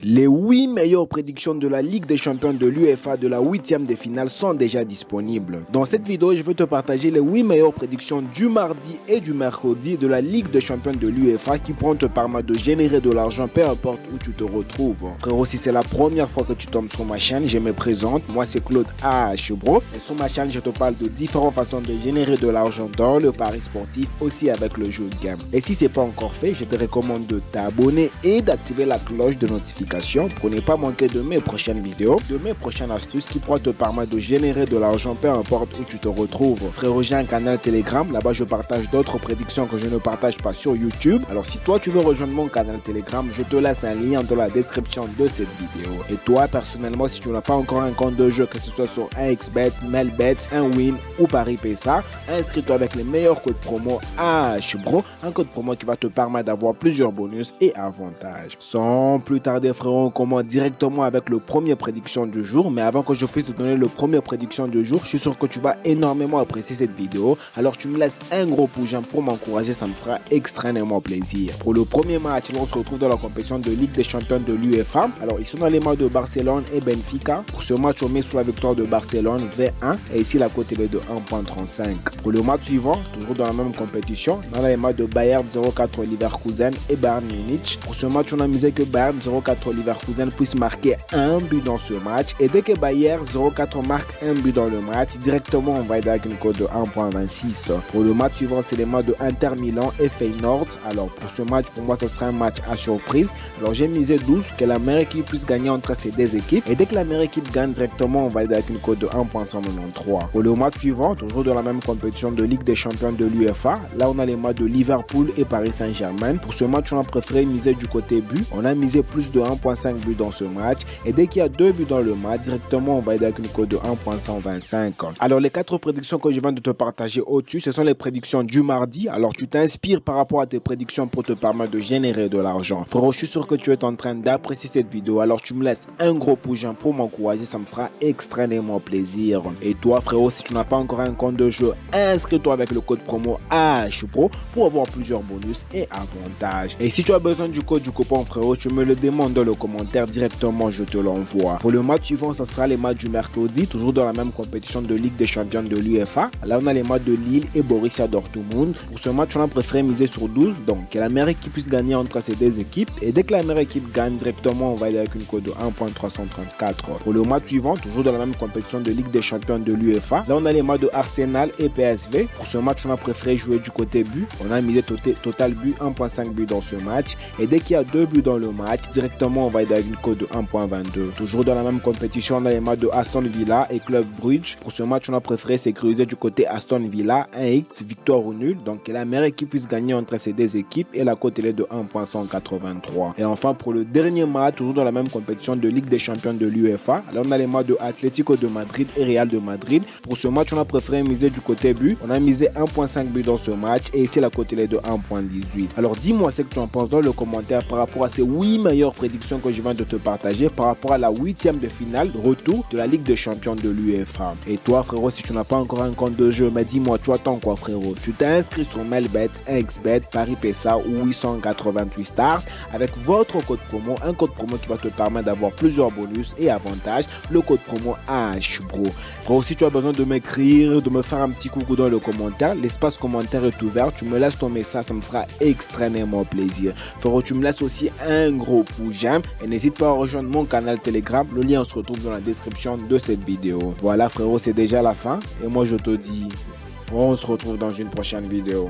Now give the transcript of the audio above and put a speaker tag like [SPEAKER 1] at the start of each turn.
[SPEAKER 1] Les 8 meilleures prédictions de la Ligue des champions de l'UEFA de la 8e de finale sont déjà disponibles. Dans cette vidéo, je vais te partager les 8 meilleures prédictions du mardi et du mercredi de la Ligue des champions de l'UEFA qui pourront te permettre de générer de l'argent peu importe où tu te retrouves. Frérot, si c'est la première fois que tu tombes sur ma chaîne, je me présente. Moi, c'est Claude H. Bro. Et sur ma chaîne, je te parle de différentes façons de générer de l'argent dans le pari sportif, aussi avec le jeu de game. Et si ce n'est pas encore fait, je te recommande de t'abonner et d'activer la cloche de notification pour ne pas manquer de mes prochaines vidéos, de mes prochaines astuces qui pourront te permettre de générer de l'argent peu importe où tu te retrouves. Frérot, j'ai un canal Telegram, là-bas je partage d'autres prédictions que je ne partage pas sur YouTube. Alors si toi tu veux rejoindre mon canal Telegram, je te laisse un lien dans la description de cette vidéo. Et toi personnellement, si tu n'as pas encore un compte de jeu, que ce soit sur 1xBet, Melbet, 1win ou PariPesa, inscris-toi avec les meilleurs codes promo HBRO, un code promo qui va te permettre d'avoir plusieurs bonus et avantages. Sans plus tarder, frérot, on commence directement avec le premier prédiction du jour. Mais avant que je puisse te donner le premier prédiction du jour, je suis sûr que tu vas énormément apprécier cette vidéo. Alors tu me laisses un gros pouce pour m'encourager, ça me fera extrêmement plaisir. Pour le premier match, on se retrouve dans la compétition de Ligue des champions de l'UEFA. Alors ils sont dans les matchs de Barcelone et Benfica. Pour ce match, on met sur la victoire de Barcelone V1 et ici la cote est de 1.35. Pour le match suivant, toujours dans la même compétition, dans les matchs de Bayern 0-4 Leverkusen et Bayern Munich. Pour ce match, on a misé que Bayern 0-4 Leverkusen puisse marquer un but dans ce match. Et dès que Bayern 0-4 marque un but dans le match, directement on va être avec une cote de 1.26. Pour le match suivant, c'est les matchs de Inter Milan et Feyenoord. Alors pour ce match, pour moi, ce sera un match à surprise. Alors j'ai misé 12, que la meilleure équipe puisse gagner entre ces deux équipes. Et dès que la meilleure équipe gagne directement, on va être avec une cote de 1.193. Pour le match suivant, toujours dans la même compétition de Ligue des champions de l'UEFA, là on a les matchs de Liverpool et Paris Saint-Germain. Pour ce match, on a préféré miser du côté but. On a misé plus de 1.5 buts dans ce match. Et dès qu'il y a 2 buts dans le match, directement on va être avec une cote de 1.125. Alors les 4 prédictions que je viens de te partager au-dessus, ce sont les prédictions du mardi. Alors tu t'inspires par rapport à tes prédictions pour te permettre de générer de l'argent. Frérot, je suis sûr que tu es en train d'apprécier cette vidéo. Alors tu me laisses un gros pouce pour m'encourager, ça me fera extrêmement plaisir. Et toi frérot, si tu n'as pas encore un compte de jeu, inscris-toi avec le code promo HPRO pour avoir plusieurs bonus et avantages. Et si tu as besoin du code du coupon frérot, tu me le demandes dans le commentaire, directement je te l'envoie. Pour le match suivant, ça sera les matchs du mercredi, toujours dans la même compétition de Ligue des champions de l'UEFA. Là on a les matchs de Lille et Borussia Dortmund. Pour ce match, on a préféré miser sur 12, donc que la meilleure équipe puisse gagner entre ces deux équipes. Et dès que la meilleure équipe gagne directement, on va aller avec une cote de 1.334. Pour le match suivant, toujours dans la même compétition de Ligue des champions de l'UEFA, là on a les matchs de Arsenal et PSV. Pour ce match, on a préféré jouer du côté but. On a misé total but 1.5 but dans ce match. Et dès qu'il y a 2 buts dans le match, directement on va être avec une cote de 1.22. Toujours dans la même compétition, on a les matchs de Aston Villa et Club Brugge. Pour ce match, on a préféré sécuriser du côté Aston Villa, 1x, victoire ou nul. Donc que la meilleure équipe puisse gagner entre ces deux équipes et la cote est de 1.183. Et enfin pour le dernier match, toujours dans la même compétition de Ligue des champions de l'UEFA, là on a les matchs de Atlético de Madrid et Real de Madrid. Pour ce match, on a préféré miser du côté but. On a misé 1.5 but dans ce match et ici la cote est de 1.18. Alors dis-moi ce que tu en penses dans le commentaire par rapport à ces 8 meilleures prédictions que je viens de te partager par rapport à la 8e de finale retour de la Ligue des champions de l'UEFA. Et toi frérot, si tu n'as pas encore un compte de jeu, mais dis-moi, tu attends quoi frérot? Tu t'es inscrit sur Melbet, 1xBet, PariPesa ou 888 stars avec votre code promo, un code promo qui va te permettre d'avoir plusieurs bonus et avantages, le code promo HBRO. Frérot, si tu as besoin de m'écrire, de me faire un petit coucou dans le commentaire, l'espace commentaire est ouvert, tu me laisses ton message, ça me fera extrêmement plaisir. Frérot, tu me laisses aussi un gros pouce j'aime et n'hésite pas à rejoindre mon canal Telegram, le lien se retrouve dans la description de cette vidéo. Voilà frérot, c'est déjà la fin et moi je te dis, on se retrouve dans une prochaine vidéo.